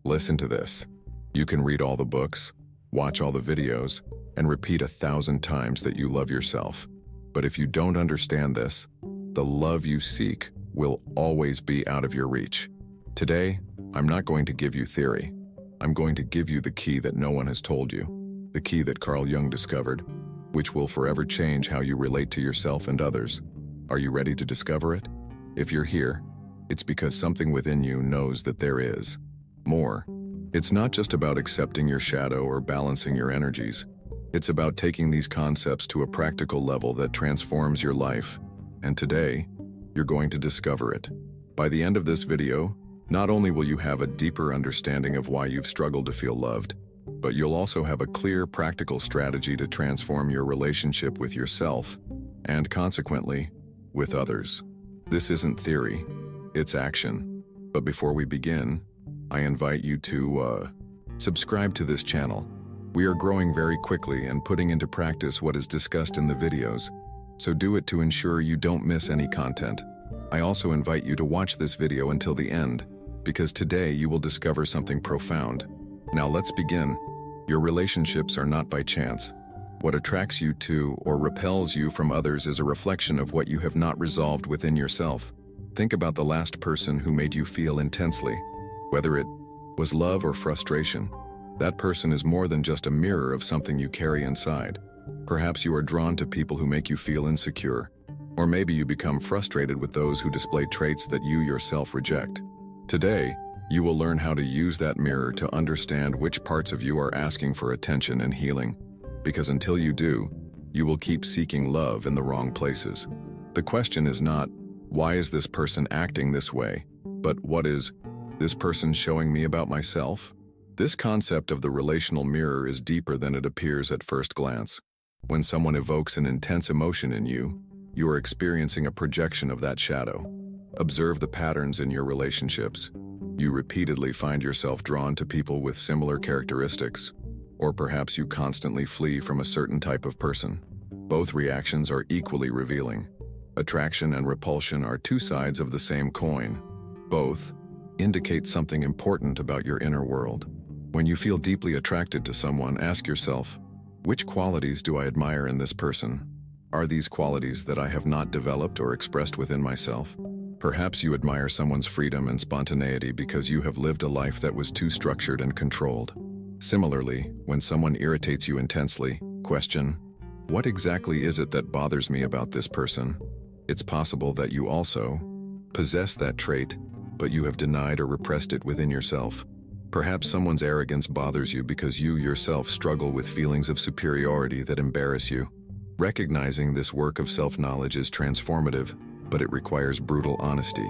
Listen to this. You can read all the books, watch all the videos, and repeat 1,000 times that you love yourself. But if you don't understand this, the love you seek will always be out of your reach. Today, I'm not going to give you theory. I'm going to give you the key that no one has told you, the key that Carl Jung discovered, which will forever change how you relate to yourself and others. Are you ready to discover it? If you're here, it's because something within you knows that there is more. It's not just about accepting your shadow or balancing your energies. It's about taking these concepts to a practical level that transforms your life. And today, you're going to discover it. By the end of this video, not only will you have a deeper understanding of why you've struggled to feel loved, but you'll also have a clear, practical strategy to transform your relationship with yourself and, consequently, with others. This isn't theory, it's action. But before we begin, I invite you to subscribe to this channel. We are growing very quickly and putting into practice what is discussed in the videos, so do it to ensure you don't miss any content. I also invite you to watch this video until the end, because today you will discover something profound. Now let's begin. Your relationships are not by chance. What attracts you to or repels you from others is a reflection of what you have not resolved within yourself. Think about the last person who made you feel intensely. Whether it was love or frustration, that person is more than just a mirror of something you carry inside. Perhaps you are drawn to people who make you feel insecure, or maybe you become frustrated with those who display traits that you yourself reject. Today, you will learn how to use that mirror to understand which parts of you are asking for attention and healing, because until you do, you will keep seeking love in the wrong places. The question is not, why is this person acting this way, but what is this person showing me about myself? This concept of the relational mirror is deeper than it appears at first glance. When someone evokes an intense emotion in you, you are experiencing a projection of that shadow. Observe the patterns in your relationships. You repeatedly find yourself drawn to people with similar characteristics, or perhaps you constantly flee from a certain type of person. Both reactions are equally revealing. Attraction and repulsion are two sides of the same coin. Both indicate something important about your inner world. When you feel deeply attracted to someone, ask yourself, which qualities do I admire in this person? Are these qualities that I have not developed or expressed within myself? Perhaps you admire someone's freedom and spontaneity because you have lived a life that was too structured and controlled. Similarly, when someone irritates you intensely, question, what exactly is it that bothers me about this person? It's possible that you also possess that trait, but you have denied or repressed it within yourself. Perhaps someone's arrogance bothers you because you yourself struggle with feelings of superiority that embarrass you. Recognizing this work of self-knowledge is transformative, but it requires brutal honesty.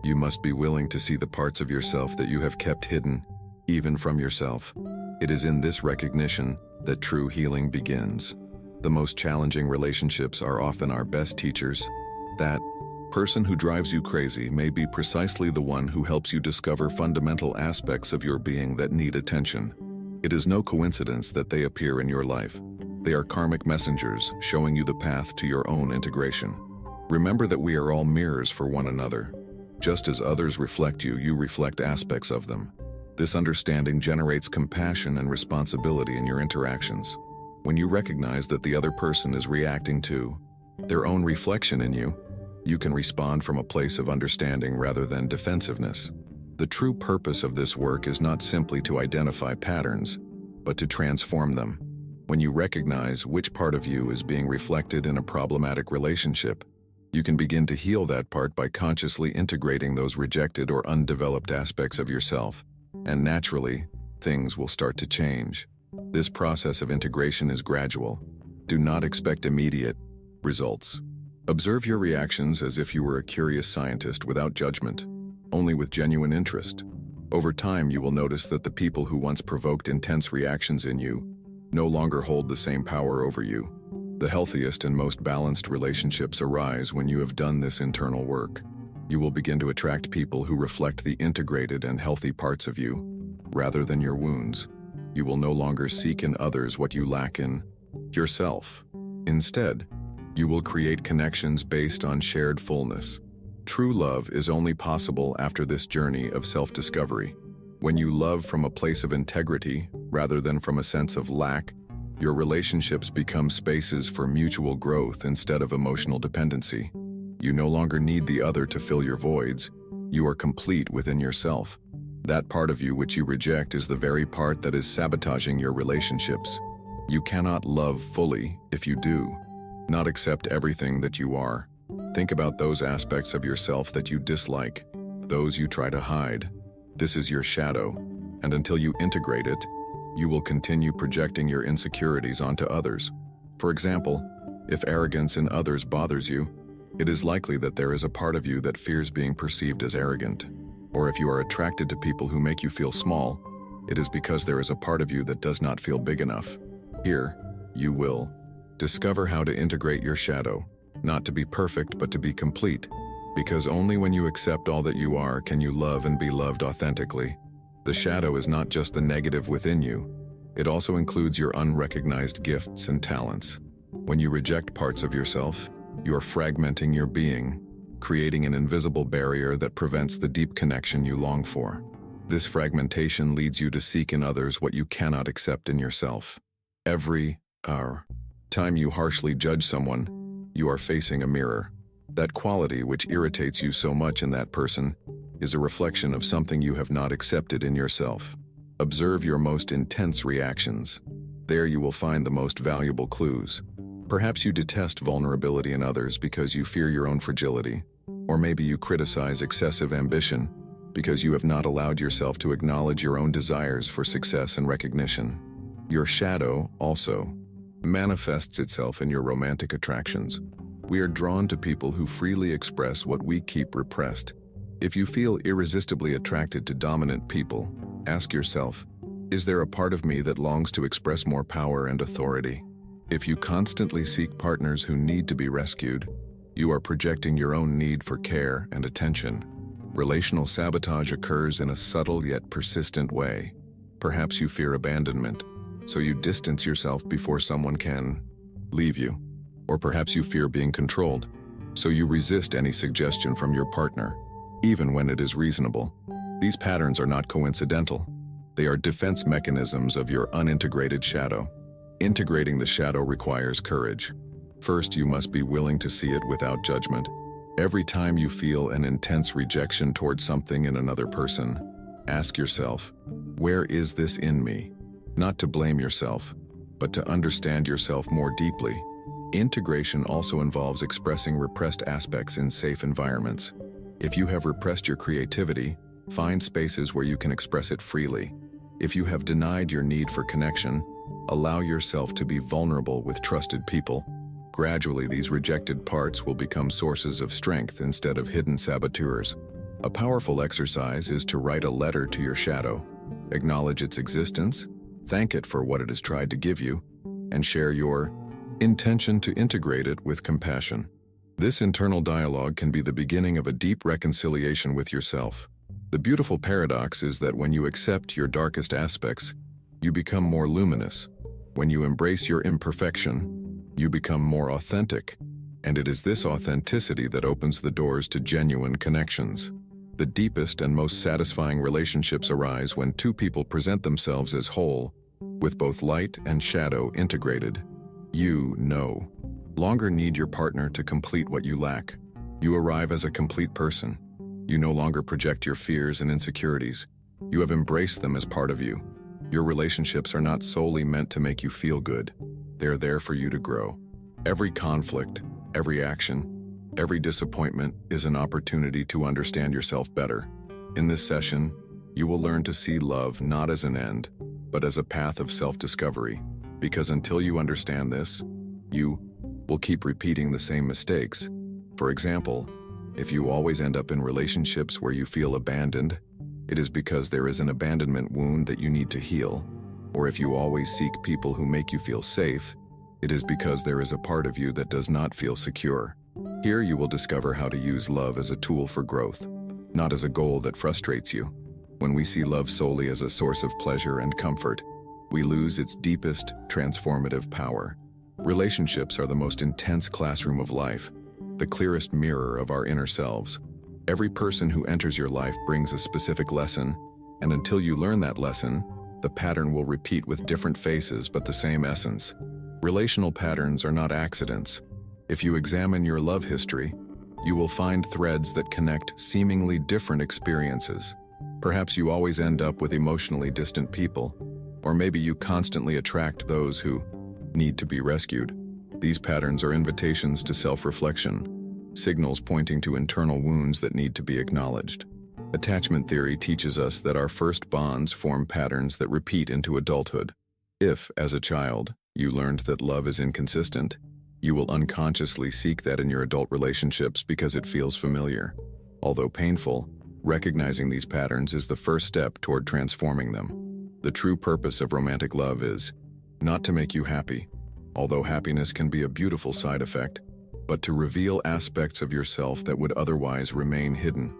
You must be willing to see the parts of yourself that you have kept hidden, even from yourself. It is in this recognition that true healing begins. The most challenging relationships are often our best teachers. That person who drives you crazy may be precisely the one who helps you discover fundamental aspects of your being that need attention. It is no coincidence that they appear in your life. They are karmic messengers showing you the path to your own integration. Remember that we are all mirrors for one another. Just as others reflect you, you reflect aspects of them. This understanding generates compassion and responsibility in your interactions. When you recognize that the other person is reacting to their own reflection in you, you can respond from a place of understanding rather than defensiveness. The true purpose of this work is not simply to identify patterns, but to transform them. When you recognize which part of you is being reflected in a problematic relationship, you can begin to heal that part by consciously integrating those rejected or undeveloped aspects of yourself, and naturally, things will start to change. This process of integration is gradual. Do not expect immediate results. Observe your reactions as if you were a curious scientist without judgment, only with genuine interest. Over time, you will notice that the people who once provoked intense reactions in you no longer hold the same power over you. The healthiest and most balanced relationships arise when you have done this internal work. You will begin to attract people who reflect the integrated and healthy parts of you, rather than your wounds. You will no longer seek in others what you lack in yourself. Instead, you will create connections based on shared fullness. True love is only possible after this journey of self-discovery. When you love from a place of integrity rather than from a sense of lack, your relationships become spaces for mutual growth instead of emotional dependency. You no longer need the other to fill your voids. You are complete within yourself. That part of you which you reject is the very part that is sabotaging your relationships. You cannot love fully if you do not accept everything that you are. Think about those aspects of yourself that you dislike, those you try to hide. This is your shadow, and until you integrate it, you will continue projecting your insecurities onto others. For example, if arrogance in others bothers you, it is likely that there is a part of you that fears being perceived as arrogant. Or if you are attracted to people who make you feel small, it is because there is a part of you that does not feel big enough. Here, you will discover how to integrate your shadow, not to be perfect but to be complete, because only when you accept all that you are can you love and be loved authentically. The shadow is not just the negative within you, it also includes your unrecognized gifts and talents. When you reject parts of yourself, you are fragmenting your being, creating an invisible barrier that prevents the deep connection you long for. This fragmentation leads you to seek in others what you cannot accept in yourself. Every time you harshly judge someone, you are facing a mirror. That quality which irritates you so much in that person is a reflection of something you have not accepted in yourself. Observe your most intense reactions. There you will find the most valuable clues. Perhaps you detest vulnerability in others because you fear your own fragility. Or maybe you criticize excessive ambition because you have not allowed yourself to acknowledge your own desires for success and recognition. Your shadow, also, manifests itself in your romantic attractions. We are drawn to people who freely express what we keep repressed. If you feel irresistibly attracted to dominant people, ask yourself, is there a part of me that longs to express more power and authority? If you constantly seek partners who need to be rescued, you are projecting your own need for care and attention. Relational sabotage occurs in a subtle yet persistent way. Perhaps you fear abandonment, so you distance yourself before someone can leave you. Or perhaps you fear being controlled, so you resist any suggestion from your partner, even when it is reasonable. These patterns are not coincidental. They are defense mechanisms of your unintegrated shadow. Integrating the shadow requires courage. First, you must be willing to see it without judgment. Every time you feel an intense rejection towards something in another person, ask yourself, where is this in me? Not to blame yourself, but to understand yourself more deeply. Integration also involves expressing repressed aspects in safe environments. If you have repressed your creativity, find spaces where you can express it freely. If you have denied your need for connection, allow yourself to be vulnerable with trusted people. Gradually, these rejected parts will become sources of strength instead of hidden saboteurs. A powerful exercise is to write a letter to your shadow, acknowledge its existence, thank it for what it has tried to give you, and share your intention to integrate it with compassion. This internal dialogue can be the beginning of a deep reconciliation with yourself. The beautiful paradox is that when you accept your darkest aspects, you become more luminous. When you embrace your imperfection, you become more authentic. And it is this authenticity that opens the doors to genuine connections. The deepest and most satisfying relationships arise when two people present themselves as whole, with both light and shadow integrated. You no longer need your partner to complete what you lack. You arrive as a complete person. You no longer project your fears and insecurities. You have embraced them as part of you. Your relationships are not solely meant to make you feel good. They are there for you to grow. Every conflict, every action, every disappointment is an opportunity to understand yourself better. In this session, you will learn to see love not as an end, but as a path of self-discovery. Because until you understand this, you will keep repeating the same mistakes. For example, if you always end up in relationships where you feel abandoned, it is because there is an abandonment wound that you need to heal. Or if you always seek people who make you feel safe, it is because there is a part of you that does not feel secure. Here you will discover how to use love as a tool for growth, not as a goal that frustrates you. When we see love solely as a source of pleasure and comfort, we lose its deepest, transformative power. Relationships are the most intense classroom of life, the clearest mirror of our inner selves. Every person who enters your life brings a specific lesson, And until you learn that lesson, the pattern will repeat with different faces but the same essence. Relational patterns are not accidents. If you examine your love history, you will find threads that connect seemingly different experiences. Perhaps you always end up with emotionally distant people, or maybe you constantly attract those who need to be rescued. These patterns are invitations to self-reflection, signals pointing to internal wounds that need to be acknowledged. Attachment theory teaches us that our first bonds form patterns that repeat into adulthood. If, as a child, you learned that love is inconsistent, you will unconsciously seek that in your adult relationships because it feels familiar. Although painful, recognizing these patterns is the first step toward transforming them. The true purpose of romantic love is not to make you happy, although happiness can be a beautiful side effect, but to reveal aspects of yourself that would otherwise remain hidden.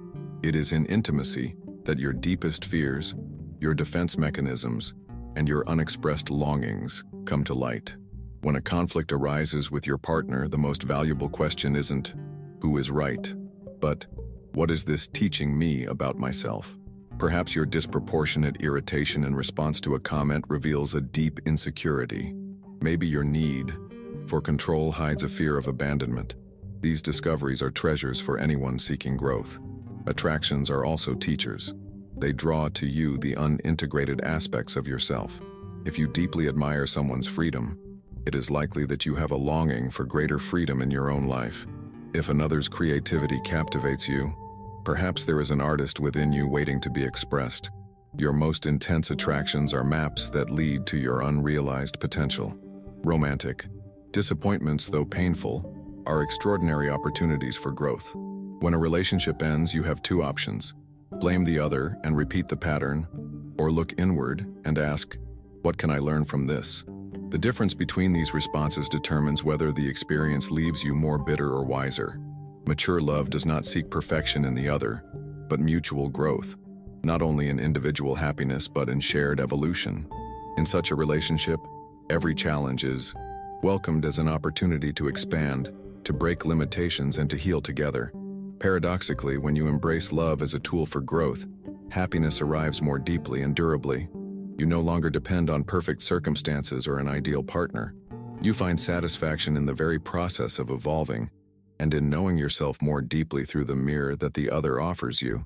It is in intimacy that your deepest fears, your defense mechanisms, and your unexpressed longings come to light. When a conflict arises with your partner, the most valuable question isn't, "Who is right?" but, "What is this teaching me about myself?" Perhaps your disproportionate irritation in response to a comment reveals a deep insecurity. Maybe your need for control hides a fear of abandonment. These discoveries are treasures for anyone seeking growth. Attractions are also teachers. They draw to you the unintegrated aspects of yourself. If you deeply admire someone's freedom, it is likely that you have a longing for greater freedom in your own life. If another's creativity captivates you, perhaps there is an artist within you waiting to be expressed. Your most intense attractions are maps that lead to your unrealized potential. Romantic disappointments, though painful, are extraordinary opportunities for growth. When a relationship ends, you have two options: blame the other and repeat the pattern, or look inward and ask, "What can I learn from this?" The difference between these responses determines whether the experience leaves you more bitter or wiser. Mature love does not seek perfection in the other, but mutual growth, not only in individual happiness but in shared evolution. In such a relationship, every challenge is welcomed as an opportunity to expand, to break limitations, and to heal together. Paradoxically, when you embrace love as a tool for growth, happiness arrives more deeply and durably. You no longer depend on perfect circumstances or an ideal partner. You find satisfaction in the very process of evolving, and in knowing yourself more deeply through the mirror that the other offers you.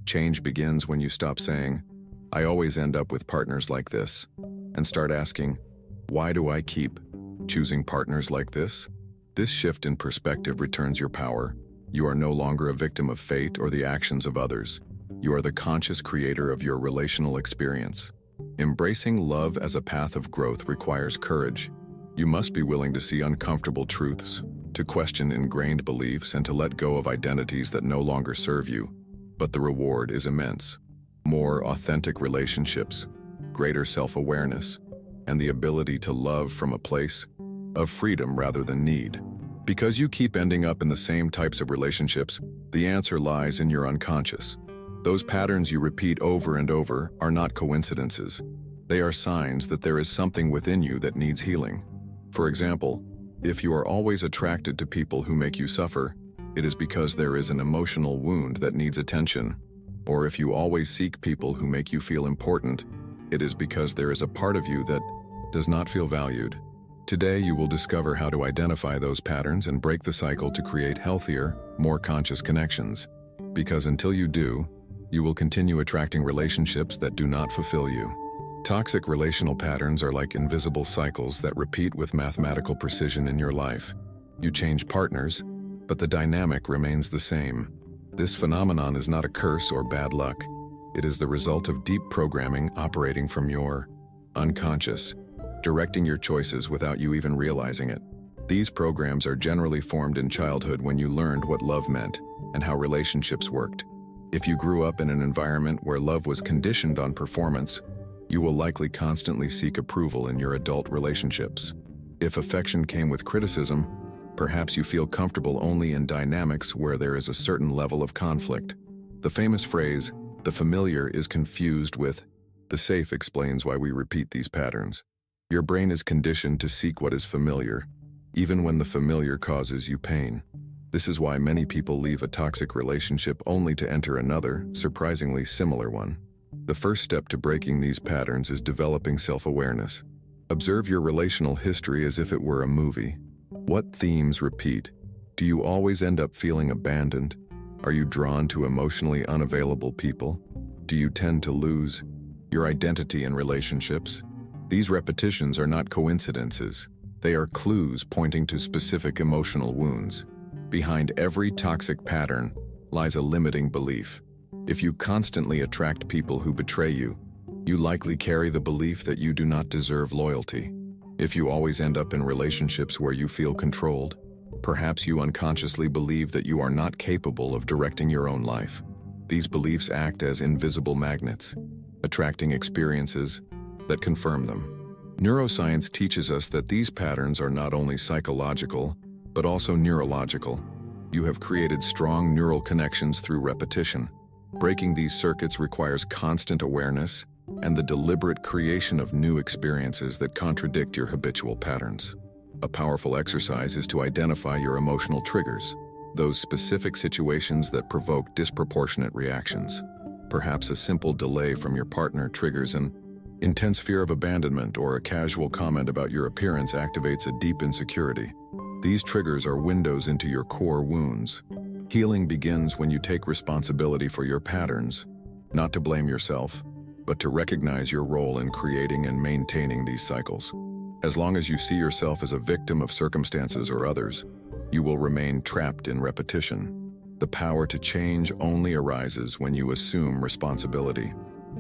Change begins when you stop saying, "I always end up with partners like this," and start asking, "Why do I keep choosing partners like this?" This shift in perspective returns your power. You are no longer a victim of fate or the actions of others. You are the conscious creator of your relational experience. Embracing love as a path of growth requires courage. You must be willing to see uncomfortable truths, to question ingrained beliefs, and to let go of identities that no longer serve you. But the reward is immense. More authentic relationships, greater self-awareness, and the ability to love from a place of freedom rather than need. Because you keep ending up in the same types of relationships, the answer lies in your unconscious. Those patterns you repeat over and over are not coincidences. They are signs that there is something within you that needs healing. For example, if you are always attracted to people who make you suffer, it is because there is an emotional wound that needs attention. Or if you always seek people who make you feel important, it is because there is a part of you that does not feel valued. Today, you will discover how to identify those patterns and break the cycle to create healthier, more conscious connections. Because until you do, you will continue attracting relationships that do not fulfill you. Toxic relational patterns are like invisible cycles that repeat with mathematical precision in your life. You change partners, but the dynamic remains the same. This phenomenon is not a curse or bad luck. It is the result of deep programming operating from your unconscious, directing your choices without you even realizing it. These programs are generally formed in childhood when you learned what love meant and how relationships worked. If you grew up in an environment where love was conditioned on performance, you will likely constantly seek approval in your adult relationships. If affection came with criticism, perhaps you feel comfortable only in dynamics where there is a certain level of conflict. The famous phrase, "the familiar is confused with the safe," explains why we repeat these patterns. Your brain is conditioned to seek what is familiar, even when the familiar causes you pain. This is why many people leave a toxic relationship only to enter another, surprisingly similar one. The first step to breaking these patterns is developing self-awareness. Observe your relational history as if it were a movie. What themes repeat? Do you always end up feeling abandoned? Are you drawn to emotionally unavailable people? Do you tend to lose your identity in relationships? These repetitions are not coincidences. They are clues pointing to specific emotional wounds. Behind every toxic pattern lies a limiting belief. If you constantly attract people who betray you, you likely carry the belief that you do not deserve loyalty. If you always end up in relationships where you feel controlled, perhaps you unconsciously believe that you are not capable of directing your own life. These beliefs act as invisible magnets, attracting experiences that confirm them. Neuroscience teaches us that these patterns are not only psychological, but also neurological. You have created strong neural connections through repetition. Breaking these circuits requires constant awareness and the deliberate creation of new experiences that contradict your habitual patterns. A powerful exercise is to identify your emotional triggers, those specific situations that provoke disproportionate reactions. Perhaps a simple delay from your partner triggers an intense fear of abandonment, or a casual comment about your appearance activates a deep insecurity. These triggers are windows into your core wounds. Healing begins when you take responsibility for your patterns, not to blame yourself, but to recognize your role in creating and maintaining these cycles. As long as you see yourself as a victim of circumstances or others, you will remain trapped in repetition. The power to change only arises when you assume responsibility.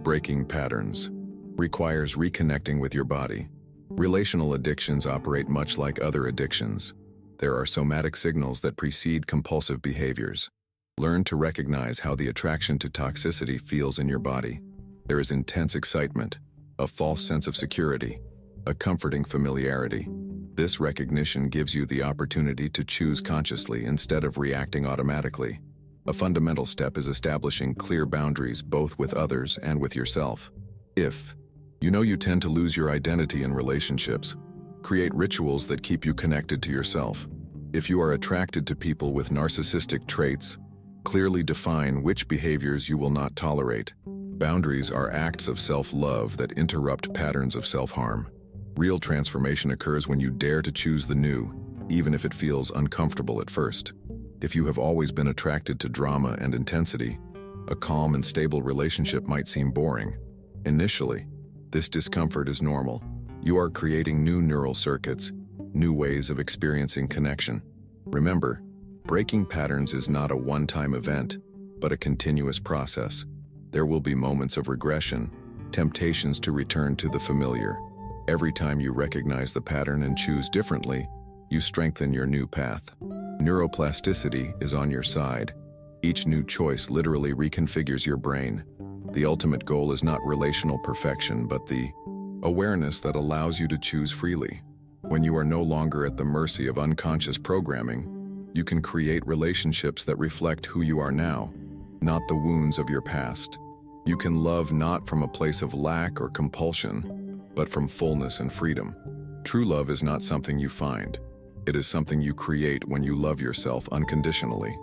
Breaking patterns requires reconnecting with your body. Relational addictions operate much like other addictions. There are somatic signals that precede compulsive behaviors. Learn to recognize how the attraction to toxicity feels in your body. There is intense excitement, a false sense of security, a comforting familiarity. This recognition gives you the opportunity to choose consciously instead of reacting automatically. A fundamental step is establishing clear boundaries both with others and with yourself. If you know you tend to lose your identity in relationships, create rituals that keep you connected to yourself. If you are attracted to people with narcissistic traits, clearly define which behaviors you will not tolerate. Boundaries are acts of self-love that interrupt patterns of self-harm. Real transformation occurs when you dare to choose the new, even if it feels uncomfortable at first. If you have always been attracted to drama and intensity, a calm and stable relationship might seem boring. Initially, this discomfort is normal. You are creating new neural circuits, new ways of experiencing connection. Remember, breaking patterns is not a one-time event, but a continuous process. There will be moments of regression, temptations to return to the familiar. Every time you recognize the pattern and choose differently, you strengthen your new path. Neuroplasticity is on your side. Each new choice literally reconfigures your brain. The ultimate goal is not relational perfection, but the awareness that allows you to choose freely. When you are no longer at the mercy of unconscious programming, you can create relationships that reflect who you are now, not the wounds of your past. You can love not from a place of lack or compulsion, but from fullness and freedom. True love is not something you find. It is something you create when you love yourself unconditionally.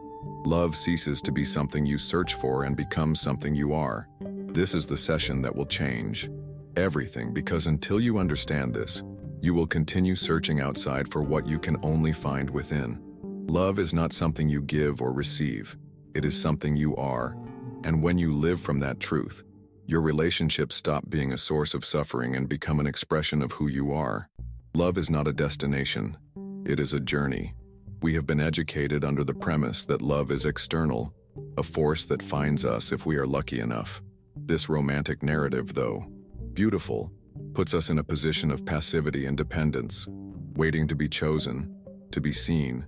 Love ceases to be something you search for and becomes something you are. This is the session that will change everything, because until you understand this, you will continue searching outside for what you can only find within. Love is not something you give or receive. It is something you are. And when you live from that truth, your relationships stop being a source of suffering and become an expression of who you are. Love is not a destination. It is a journey. We have been educated under the premise that love is external, a force that finds us if we are lucky enough. This romantic narrative, though beautiful, puts us in a position of passivity and dependence, waiting to be chosen, to be seen,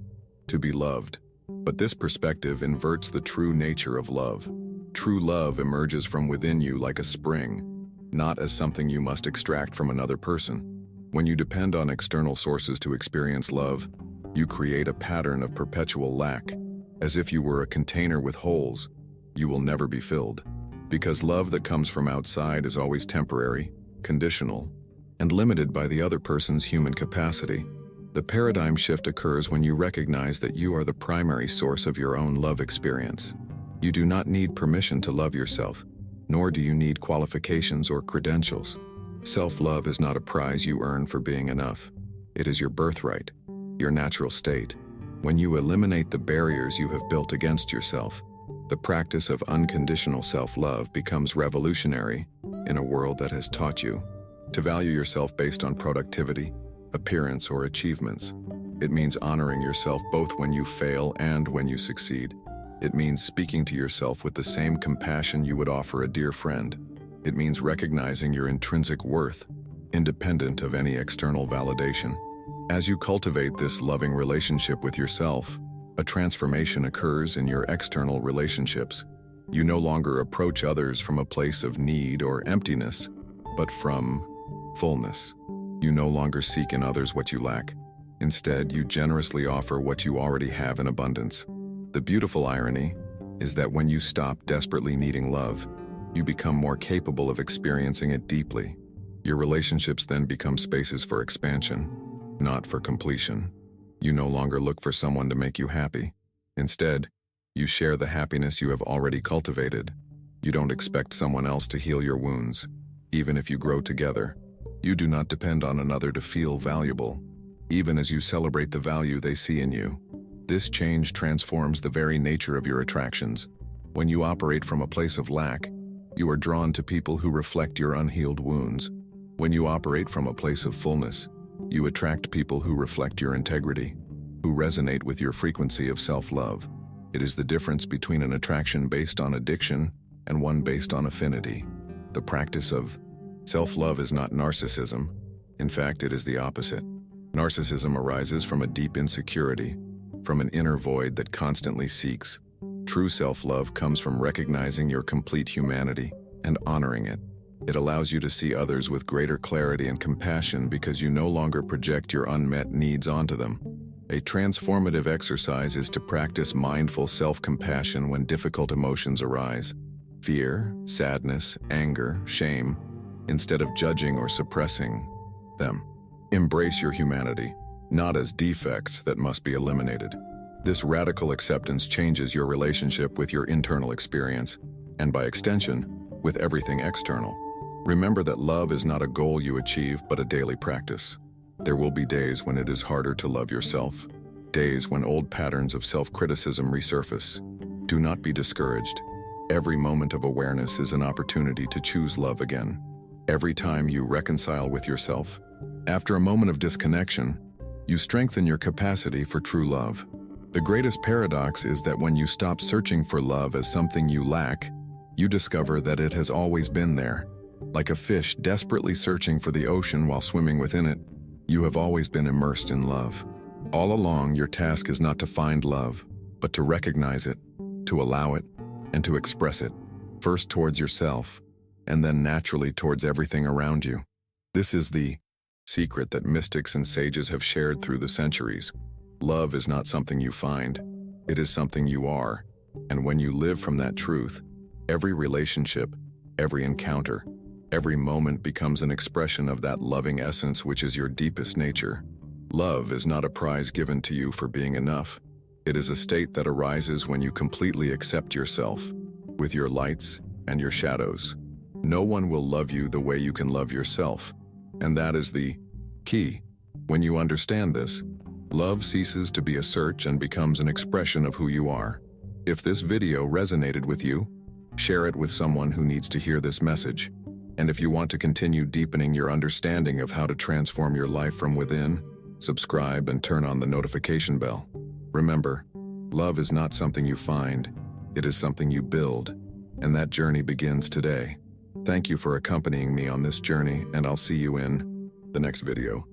to be loved. But this perspective inverts the true nature of love. True love emerges from within you like a spring, not as something you must extract from another person. When you depend on external sources to experience love, you create a pattern of perpetual lack. As if you were a container with holes, you will never be filled. Because love that comes from outside is always temporary, conditional, and limited by the other person's human capacity. The paradigm shift occurs when you recognize that you are the primary source of your own love experience. You do not need permission to love yourself. nor do you need qualifications or credentials. Self-love is not a prize you earn for being enough. It is your birthright, your natural state. When you eliminate the barriers you have built against yourself, the practice of unconditional self-love becomes revolutionary in a world that has taught you to value yourself based on productivity, appearance, or achievements. It means honoring yourself both when you fail and when you succeed. It means speaking to yourself with the same compassion you would offer a dear friend. It means recognizing your intrinsic worth, independent of any external validation. As you cultivate this loving relationship with yourself, a transformation occurs in your external relationships. You no longer approach others from a place of need or emptiness, but from fullness. You no longer seek in others what you lack. Instead, you generously offer what you already have in abundance. The beautiful irony is that when you stop desperately needing love, you become more capable of experiencing it deeply. Your relationships then become spaces for expansion, not for completion. You no longer look for someone to make you happy. Instead, you share the happiness you have already cultivated. You don't expect someone else to heal your wounds. Even if you grow together, you do not depend on another to feel valuable, even as you celebrate the value they see in you. This change transforms the very nature of your attractions. When you operate from a place of lack, you are drawn to people who reflect your unhealed wounds. When you operate from a place of fullness, you attract people who reflect your integrity, who resonate with your frequency of self-love. It is the difference between an attraction based on addiction and one based on affinity. The practice of self-love is not narcissism. In fact, it is the opposite. Narcissism arises from a deep insecurity, from an inner void that constantly seeks. True self-love comes from recognizing your complete humanity and honoring it. It allows you to see others with greater clarity and compassion because you no longer project your unmet needs onto them. A transformative exercise is to practice mindful self-compassion when difficult emotions arise. Fear, sadness, anger, shame, instead of judging or suppressing them. Embrace your humanity, not as defects that must be eliminated. This radical acceptance changes your relationship with your internal experience, and by extension, with everything external. Remember that love is not a goal you achieve, but a daily practice. There will be days when it is harder to love yourself, days when old patterns of self-criticism resurface. Do not be discouraged. Every moment of awareness is an opportunity to choose love again. Every time you reconcile with yourself, after a moment of disconnection, you strengthen your capacity for true love. The greatest paradox is that when you stop searching for love as something you lack, you discover that it has always been there. Like a fish desperately searching for the ocean while swimming within it, you have always been immersed in love. All along, your task is not to find love, but to recognize it, to allow it, and to express it, first towards yourself, and then naturally towards everything around you. This is the secret that mystics and sages have shared through the centuries. Love is not something you find, it is something you are. And when you live from that truth, every relationship, every encounter, every moment becomes an expression of that loving essence which is your deepest nature. Love is not a prize given to you for being enough. It is a state that arises when you completely accept yourself, with your lights and your shadows. No one will love you the way you can love yourself, and that is the key. When you understand this, love ceases to be a search and becomes an expression of who you are. If this video resonated with you, share it with someone who needs to hear this message. And if you want to continue deepening your understanding of how to transform your life from within, subscribe and turn on the notification bell. Remember, love is not something you find, it is something you build, and that journey begins today. Thank you for accompanying me on this journey, and I'll see you in the next video.